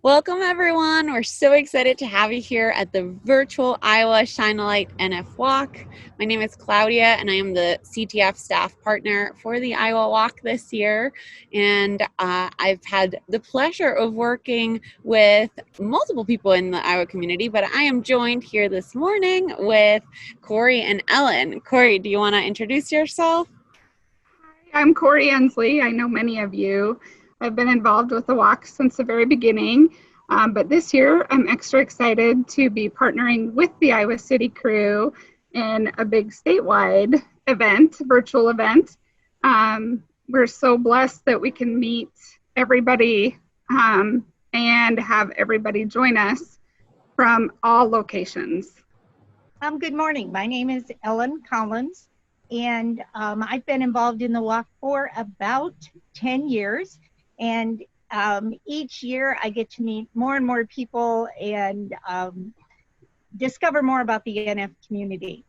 Welcome everyone. We're so excited to have you here at the virtual Iowa Shine a Light NF Walk. My name is Claudia and I am the CTF staff partner for the Iowa Walk this year. And I've had the pleasure of working with multiple people in the Iowa community, but I am joined here this morning with KORI and Ellen. KORI, do you want to introduce yourself? Hi, I'm KORI Ensley. I know many of you. I've been involved with the walk since the very beginning, but this year I'm extra excited to be partnering with the Iowa City crew in a big statewide event, virtual event. We're so blessed that we can meet everybody and have everybody join us from all locations. Good morning. My name is Ellen Collins, and I've been involved in the walk for about 10 years. And each year I get to meet more and more people and discover more about the NF community.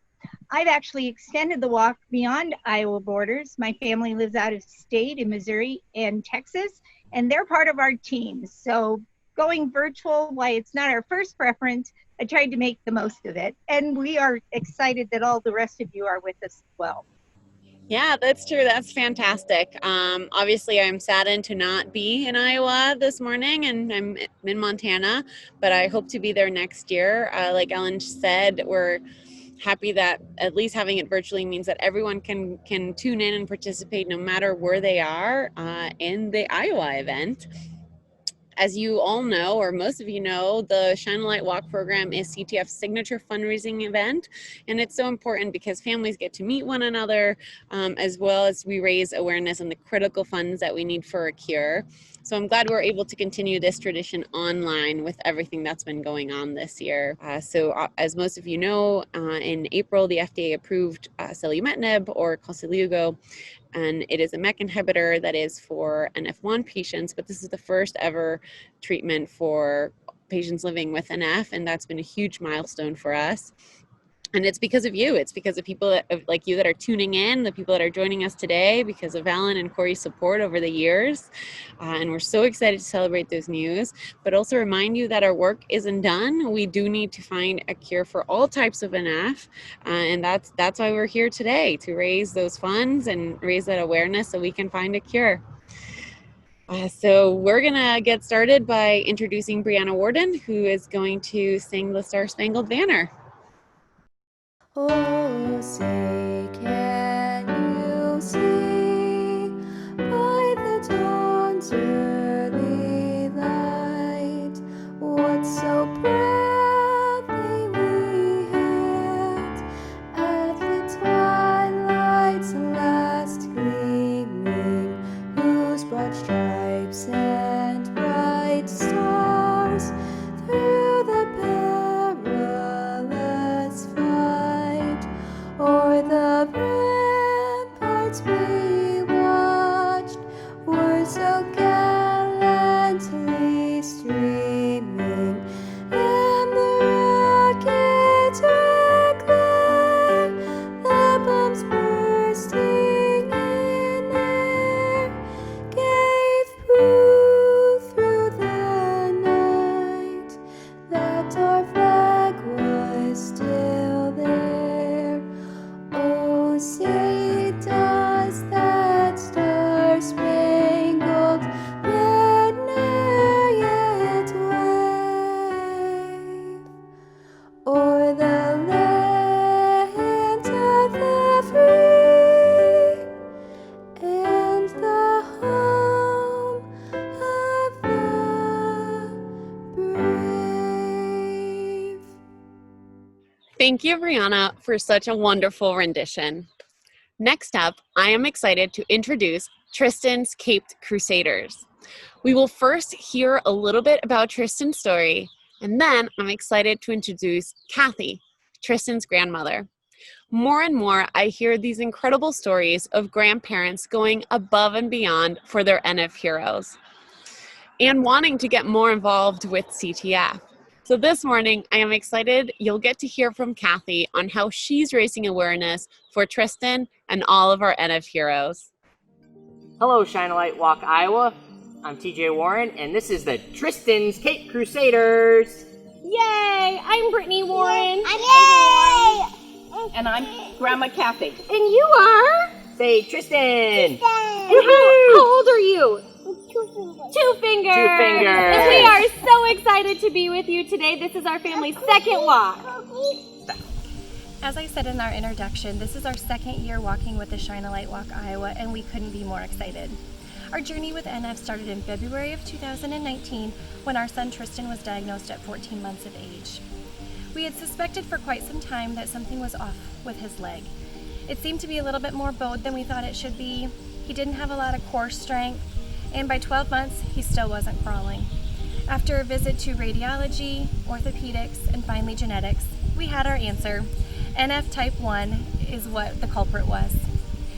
I've actually extended the walk beyond Iowa borders. My family lives out of state in Missouri and Texas, and they're part of our team. So going virtual, while it's not our first preference, I tried to make the most of it. And we are excited that all the rest of you are with us as well. Yeah, that's true. That's fantastic. Obviously, I'm saddened to not be in Iowa this morning, and I'm in Montana, but I hope to be there next year. Like Ellen said, we're happy that at least having it virtually means that everyone can tune in and participate no matter where they are in the Iowa event. As you all know, or most of you know, the Shine a Light Walk program is CTF's signature fundraising event, and it's so important because families get to meet one another, as well as we raise awareness on the critical funds that we need for a cure. So I'm glad we're able to continue this tradition online with everything that's been going on this year. As most of you know, in April, the FDA approved selumetinib, or Koselugo, and it is a MEK inhibitor that is for NF1 patients, but this is the first ever treatment for patients living with NF, and that's been a huge milestone for us. And it's because of you. It's because of people like you that are tuning in, the people that are joining us today, because of Alan and KORI's support over the years. And we're so excited to celebrate those news, but also remind you that our work isn't done. We do need to find a cure for all types of NF. And that's why we're here today, to raise those funds and raise that awareness so we can find a cure. So we're gonna get started by introducing Brianna Warden, who is going to sing the Star Spangled Banner. Oh, say, can you see by the dawn's early light what so proudly we hailed at the twilight's last gleaming, whose broad stripes and bright stars through the perilous fight o'er the ramparts we watched were so gallantly streaming, and the rockets' red glare, the bombs bursting in air, gave proof through the night that our flag was still there. Oh, say does that star-spangled banner yet wave o'er the land of the free and the home of the brave? Thank you, Brianna, for such a wonderful rendition. Next up, I am excited to introduce Tristan's Caped Crusaders. We will first hear a little bit about Tristan's story, and then I'm excited to introduce Kathy, Tristan's grandmother. More and more, I hear these incredible stories of grandparents going above and beyond for their NF heroes and wanting to get more involved with CTF. So this morning, I am excited you'll get to hear from Kathy on how she's raising awareness for Tristan and all of our NF heroes. Hello, Shine a Light Walk Iowa. I'm TJ Warren, and this is the Tristan's Cake Crusaders. Yay! I'm Brittany Warren. Yay! And I'm Grandma Kathy. And you are? Say Tristan. And how old are you? 2 fingers. 2 fingers. 2 fingers. And we are so excited to be with you today. This is our family's second walk. As I said in our introduction, this is our second year walking with the Shine a Light Walk Iowa, and we couldn't be more excited. Our journey with NF started in February of 2019 when our son Tristan was diagnosed at 14 months of age. We had suspected for quite some time that something was off with his leg. It seemed to be a little bit more bowed than we thought it should be. He didn't have a lot of core strength, and by 12 months, he still wasn't crawling. After a visit to radiology, orthopedics, and finally genetics, we had our answer. NF type 1 is what the culprit was.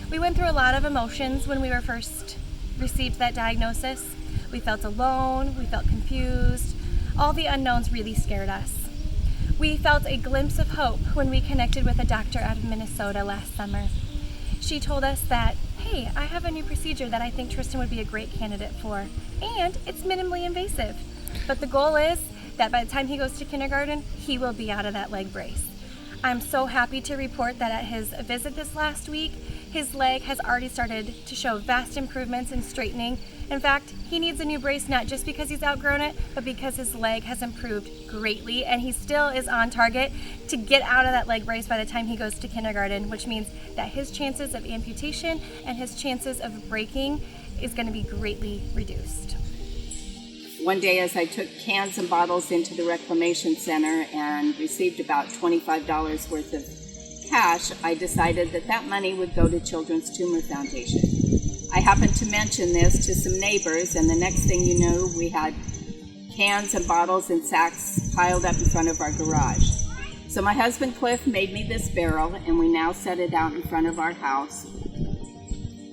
We went through a lot of emotions when we were first received that diagnosis. We felt alone, we felt confused. All the unknowns really scared us. We felt a glimpse of hope when we connected with a doctor out of Minnesota last summer. She told us that, hey, I have a new procedure that I think Tristan would be a great candidate for, and it's minimally invasive. But the goal is that by the time he goes to kindergarten, he will be out of that leg brace. I'm so happy to report that at his visit this last week, his leg has already started to show vast improvements in straightening. In fact, he needs a new brace not just because he's outgrown it, but because his leg has improved greatly, and he still is on target to get out of that leg brace by the time he goes to kindergarten, which means that his chances of amputation and his chances of breaking is going to be greatly reduced. One day as I took cans and bottles into the reclamation center and received about $25 worth of cash, I decided that that money would go to Children's Tumor Foundation. I happened to mention this to some neighbors, and the next thing you know, we had cans and bottles and sacks piled up in front of our garage. So my husband Cliff made me this barrel, and we now set it out in front of our house.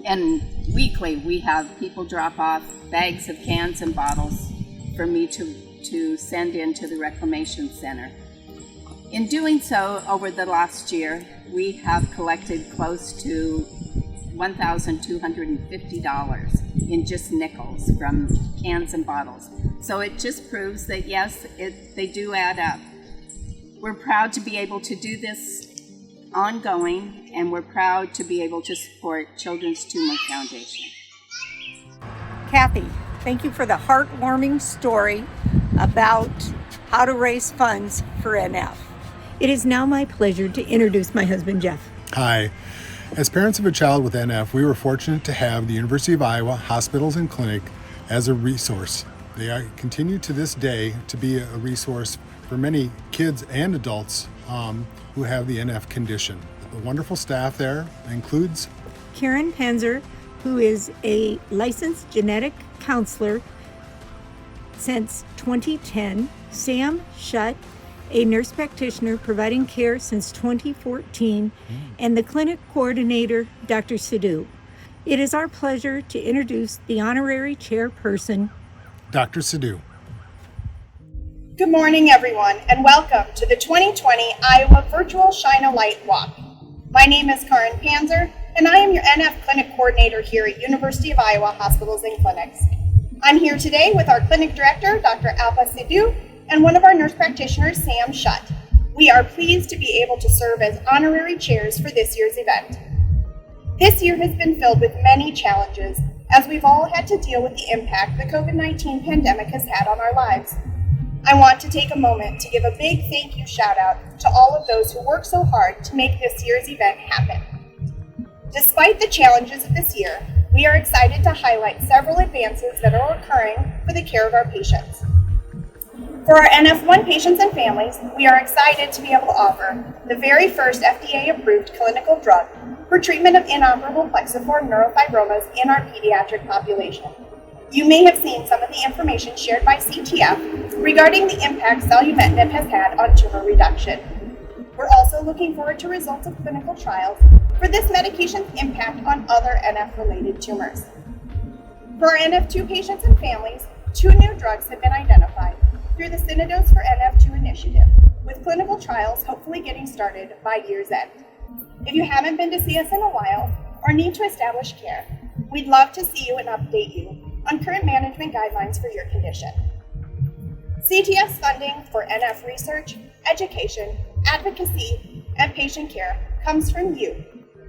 And weekly we have people drop off bags of cans and bottles for me to send into the reclamation center. In doing so, over the last year, we have collected close to $1,250 in just nickels from cans and bottles. So it just proves that yes, they do add up. We're proud to be able to do this ongoing, and we're proud to be able to support Children's Tumor Foundation. Kathy, thank you for the heartwarming story about how to raise funds for NF. It is now my pleasure to introduce my husband, Jeff. Hi. As parents of a child with NF, we were fortunate to have the University of Iowa Hospitals and Clinic as a resource. They continue to this day to be a resource for many kids and adults who have the NF condition. The wonderful staff there includes Karen Panzer, who is a licensed genetic counselor since 2010, Sam Shutt, a nurse practitioner providing care since 2014, and the clinic coordinator, Dr. Sidhu. It is our pleasure to introduce the honorary chairperson, Dr. Sidhu. Good morning, everyone, and welcome to the 2020 Iowa Virtual Shine a Light Walk. My name is Karen Panzer, and I am your NF Clinic Coordinator here at University of Iowa Hospitals and Clinics. I'm here today with our Clinic Director, Dr. Alpa Sidhu, and one of our nurse practitioners, Sam Shutt. We are pleased to be able to serve as honorary chairs for this year's event. This year has been filled with many challenges, as we've all had to deal with the impact the COVID-19 pandemic has had on our lives. I want to take a moment to give a big thank you shout out to all of those who worked so hard to make this year's event happen. Despite the challenges of this year, we are excited to highlight several advances that are occurring for the care of our patients. For our NF1 patients and families, we are excited to be able to offer the very first FDA-approved clinical drug for treatment of inoperable plexiform neurofibromas in our pediatric population. You may have seen some of the information shared by CTF regarding the impact selumetinib has had on tumor reduction. We're also looking forward to results of clinical trials for this medication's impact on other NF-related tumors. For our NF2 patients and families, 2 new drugs have been identified through the Synodose for NF2 initiative, with clinical trials hopefully getting started by year's end. If you haven't been to see us in a while or need to establish care, we'd love to see you and update you on current management guidelines for your condition. CTF's funding for NF research, education, advocacy, and patient care comes from you,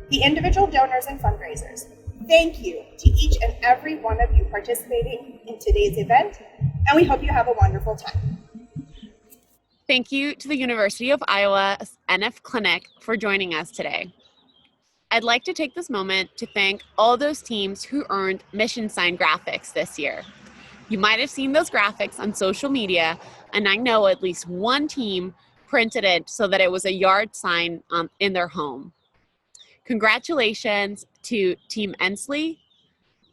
the individual donors and fundraisers. Thank you to each and every one of you participating in today's event, and we hope you have a wonderful time. Thank you to the University of Iowa's NF Clinic for joining us today. I'd like to take this moment to thank all those teams who earned mission sign graphics this year. You might have seen those graphics on social media, and I know at least one team printed it so that it was a yard sign in their home. Congratulations to Team Ensley,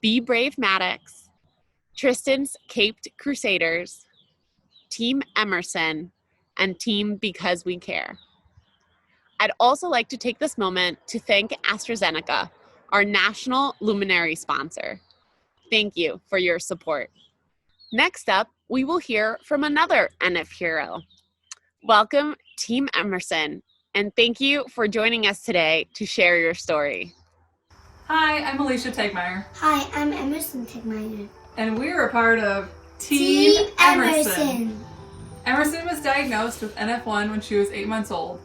Be Brave Maddox, Tristan's Caped Crusaders, Team Emerson, and Team Because We Care. I'd also like to take this moment to thank AstraZeneca, our national luminary sponsor. Thank you for your support. Next up, we will hear from another NF hero. Welcome, Team Emerson, and thank you for joining us today to share your story. Hi, I'm ALICIA TEGTMEYER. Hi, I'm Emerson TEGTMEYER. And we are a part of Team Emerson. Emerson was diagnosed with NF1 when she was 8 months old.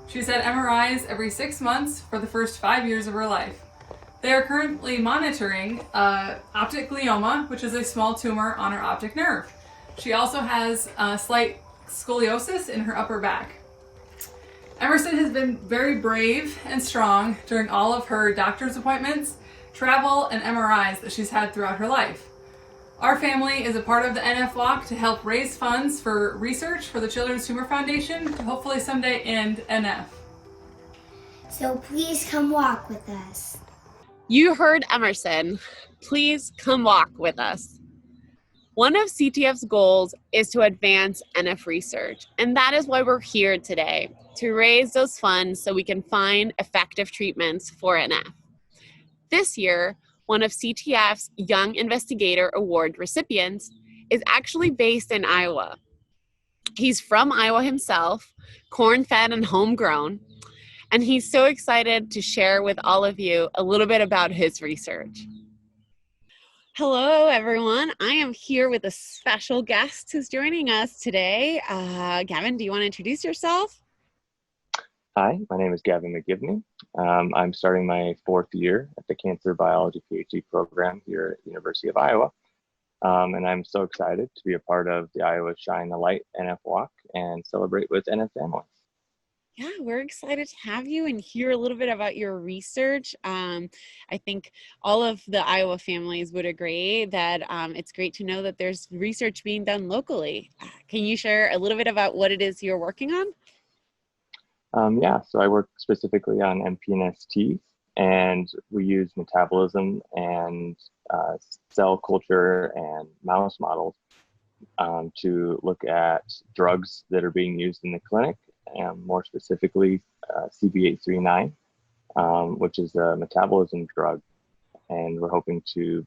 She's had MRIs every 6 months for the first 5 years of her life. They are currently monitoring optic glioma, which is a small tumor on her optic nerve. She also has slight scoliosis in her upper back. Emerson has been very brave and strong during all of her doctor's appointments, travel, and MRIs that she's had throughout her life. Our family is a part of the NF Walk to help raise funds for research for the Children's Tumor Foundation to hopefully someday end NF. So please come walk with us. You heard Emerson. Please come walk with us. One of CTF's goals is to advance NF research, and that is why we're here today, to raise those funds so we can find effective treatments for NF. This year, one of CTF's Young Investigator Award recipients is actually based in Iowa. He's from Iowa himself, corn-fed and homegrown, and he's so excited to share with all of you a little bit about his research. Hello, everyone. I am here with a special guest who's joining us today. Gavin, do you want to introduce yourself? Hi, my name is Gavin McGivney. I'm starting my 4th year at the Cancer Biology PhD program here at the University of Iowa. And I'm so excited to be a part of the Iowa Shine a Light NF Walk and celebrate with NF families. Yeah, we're excited to have you and hear a little bit about your research. I think all of the Iowa families would agree that it's great to know that there's research being done locally. Can you share a little bit about what it is you're working on? Yeah, so I work specifically on MPNSTs, and we use metabolism and cell culture and mouse models to look at drugs that are being used in the clinic, and more specifically CB839, which is a metabolism drug. And we're hoping to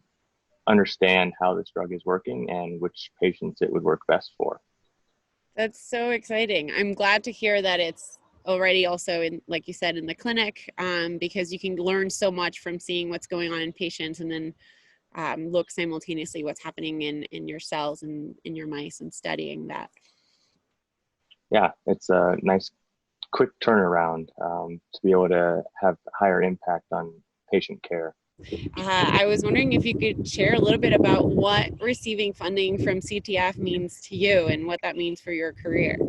understand how this drug is working and which patients it would work best for. That's so exciting. I'm glad to hear that it's already also in, like you said, in the clinic, because you can learn so much from seeing what's going on in patients and then look simultaneously what's happening in your cells and in your mice and studying that. Yeah, it's a nice quick turnaround to be able to have higher impact on patient care. I was wondering if you could share a little bit about what receiving funding from CTF means to you and what that means for your career.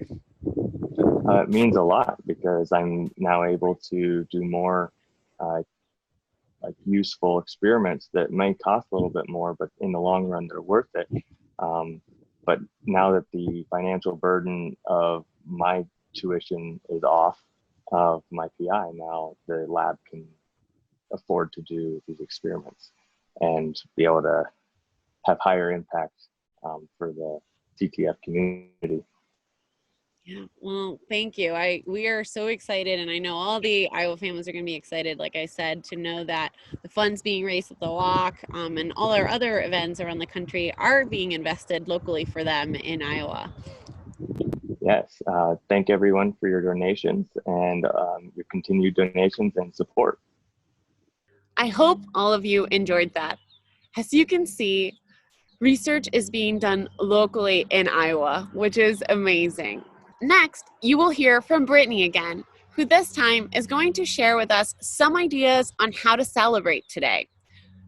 It means a lot because I'm now able to do more like useful experiments that may cost a little bit more, but in the long run, they're worth it. But now that the financial burden of my tuition is off of my PI, now the lab can afford to do these experiments and be able to have higher impact for the CTF community. Yeah, well, thank you. We are so excited, and I know all the Iowa families are going to be excited, like I said, to know that the funds being raised at the walk and all our other events around the country are being invested locally for them in Iowa. Yes, thank everyone for your donations and your continued donations and support. I hope all of you enjoyed that. As you can see, Research is being done locally in Iowa, which is amazing. Next, you will hear from Brittany again, who this time is going to share with us some ideas on how to celebrate today.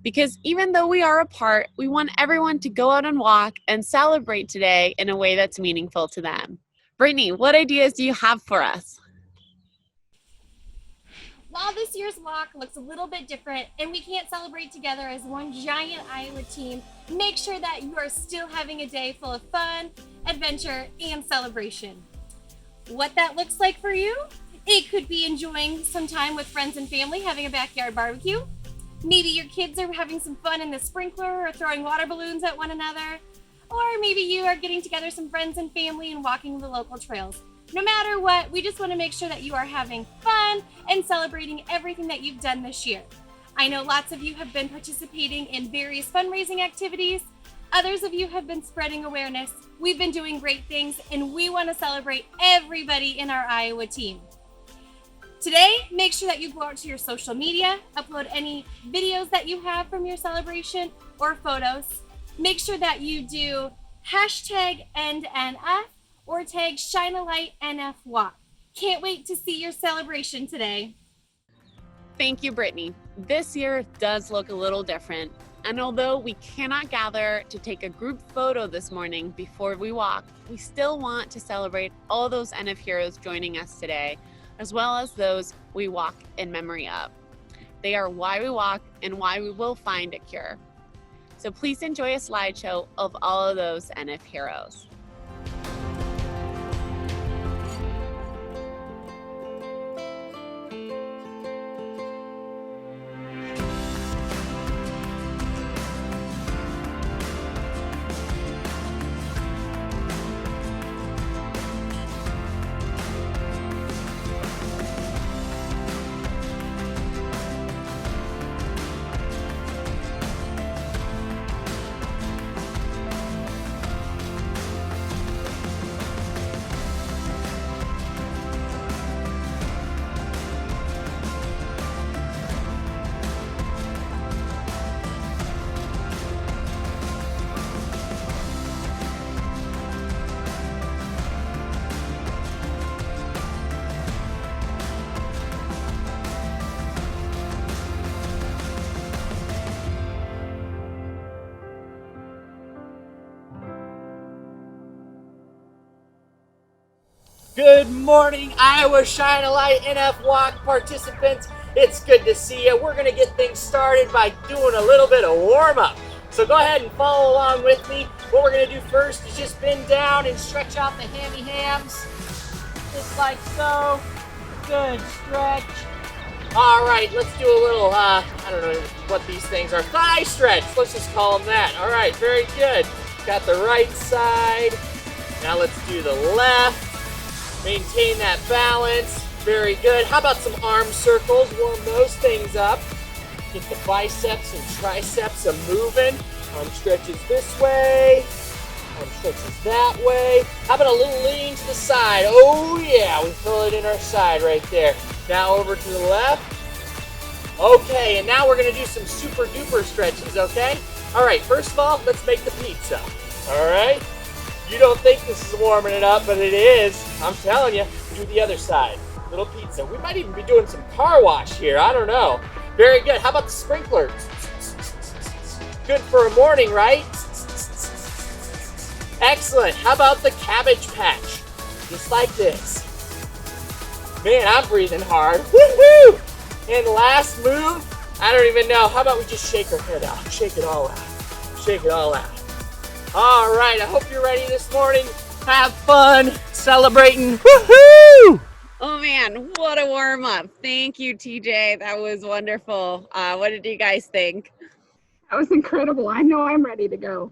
Because even though we are apart, we want everyone to go out and walk and celebrate today in a way that's meaningful to them. Brittany, what ideas do you have for us? While this year's walk looks a little bit different and we can't celebrate together as one giant Iowa team, make sure that you are still having a day full of fun, adventure, and celebration. What that looks like for you? It could be enjoying some time with friends and family, having a backyard barbecue. Maybe your kids are having some fun in the sprinkler or throwing water balloons at one another. Or maybe you are getting together some friends and family and walking the local trails. No matter what, we just want to make sure that you are having fun and celebrating everything that you've done this year. I know lots of you have been participating in various fundraising activities. Others of you have been spreading awareness. We've been doing great things, and we want to celebrate everybody in our Iowa team. Today, make sure that you go out to your social media, upload any videos that you have from your celebration or photos. Make sure that you do #EndNF or tag Shine a Light NF Walk. Can't wait to see your celebration today. Thank you, Brittany. This year does look a little different. And although we cannot gather to take a group photo this morning before we walk, we still want to celebrate all those NF heroes joining us today, as well as those we walk in memory of. They are why we walk and why we will find a cure. So please enjoy a slideshow of all of those NF heroes. Good morning, Iowa Shine a Light NF Walk participants. It's good to see you. We're going to get things started by doing a little bit of warm-up. So go ahead and follow along with me. What we're going to do first is just bend down and stretch out the hammy hams. Just like so. Good stretch. All right, let's do a little, I don't know what these things are. Thigh stretch. Let's just call them that. All right, very good. Got the right side. Now let's do the left. Maintain that balance. Very good. How about some arm circles? Warm those things up. Get the biceps and triceps moving. Arm stretches this way. Arm stretches that way. How about a little lean to the side? Oh yeah, we feel it in our side right there. Now over to the left. Okay, and now we're going to do some super duper stretches, okay? All right, first of all, let's make the pizza. All right? You don't think this is warming it up, but it is. I'm telling you. Do the other side. Little pizza. We might even be doing some car wash here. I don't know. Very good. How about the sprinkler? Good for a morning, right? Excellent. How about the cabbage patch? Just like this. Man, I'm breathing hard. Woohoo! And last move, I don't even know. How about we just shake our head out? Shake it all out. Shake it all out. All right, I hope you're ready this morning. Have fun celebrating. Woohoo! Oh man, what a warm up. Thank you, TJ. That was wonderful. What did you guys think? That was incredible. I know I'm ready to go.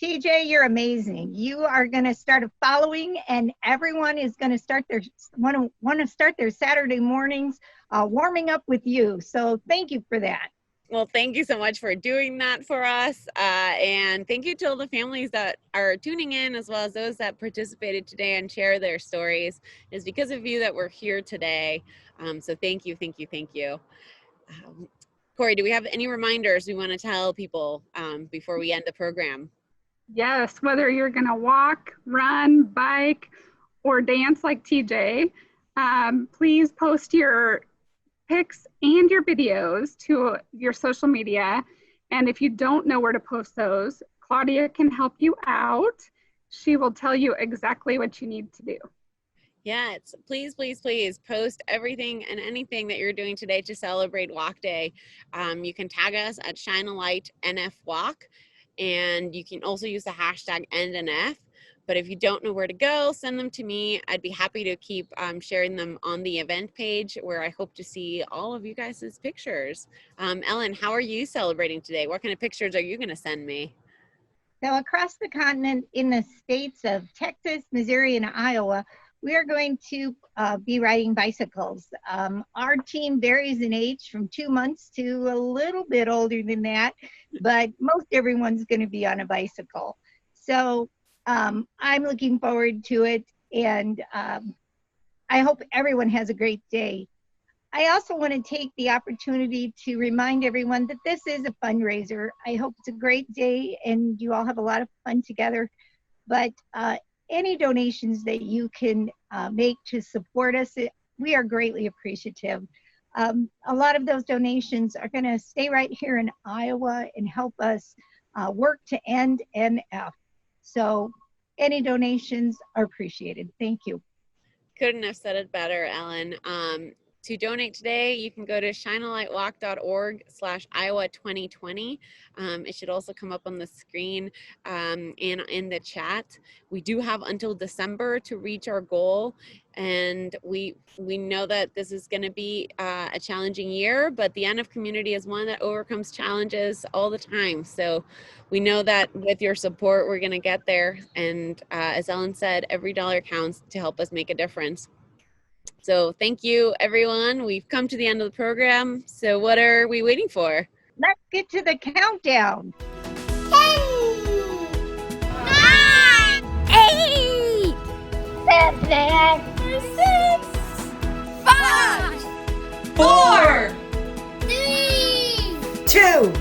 TJ, you're amazing. You are going to start a following, and everyone is going to start their want to start their Saturday mornings warming up with you. So thank you for that. Well, thank you so much for doing that for us. And thank you to all the families that are tuning in, as well as those that participated today and share their stories. It's because of you that we're here today. So thank you, thank you, thank you. KORI, do we have any reminders we want to tell people before we end the program? Yes, whether you're going to walk, run, bike, or dance like TJ, please post your pics and your videos to your social media. And if you don't know where to post those, Claudia can help you out. She will tell you exactly what you need to do. Yes, please, please, please post everything and anything that you're doing today to celebrate Walk Day. You can tag us at Shine a Light NF Walk, and you can also use the hashtag EndNF. But if you don't know where to go, send them to me. I'd be happy to keep sharing them on the event page, where I hope to see all of you guys' pictures. Ellen, how are you celebrating today? What kind of pictures are you going to send me? So across the continent in the states of Texas, Missouri, and Iowa, we are going to be riding bicycles. Our team varies in age from 2 months to a little bit older than that, but most everyone's going to be on a bicycle. So I'm looking forward to it, and I hope everyone has a great day. I also want to take the opportunity to remind everyone that this is a fundraiser. I hope it's a great day and you all have a lot of fun together, but any donations that you can make to support us, we are greatly appreciative. A lot of those donations are going to stay right here in Iowa and help us work to end NF. So any donations are appreciated. Thank you. Couldn't have said it better, Ellen. To donate today, you can go to shinealightwalk.org/Iowa 2020. It should also come up on the screen and in the chat. We do have until December to reach our goal, and we know that this is going to be a challenging year, but the NF community is one that overcomes challenges all the time. So we know that with your support, we're going to get there. And as Ellen said, every dollar counts to help us make a difference. So thank you, everyone. We've come to the end of the program. So what are we waiting for? Let's get to the countdown. 10, 9, 8, 7, 6, 5, 4, 3, 2,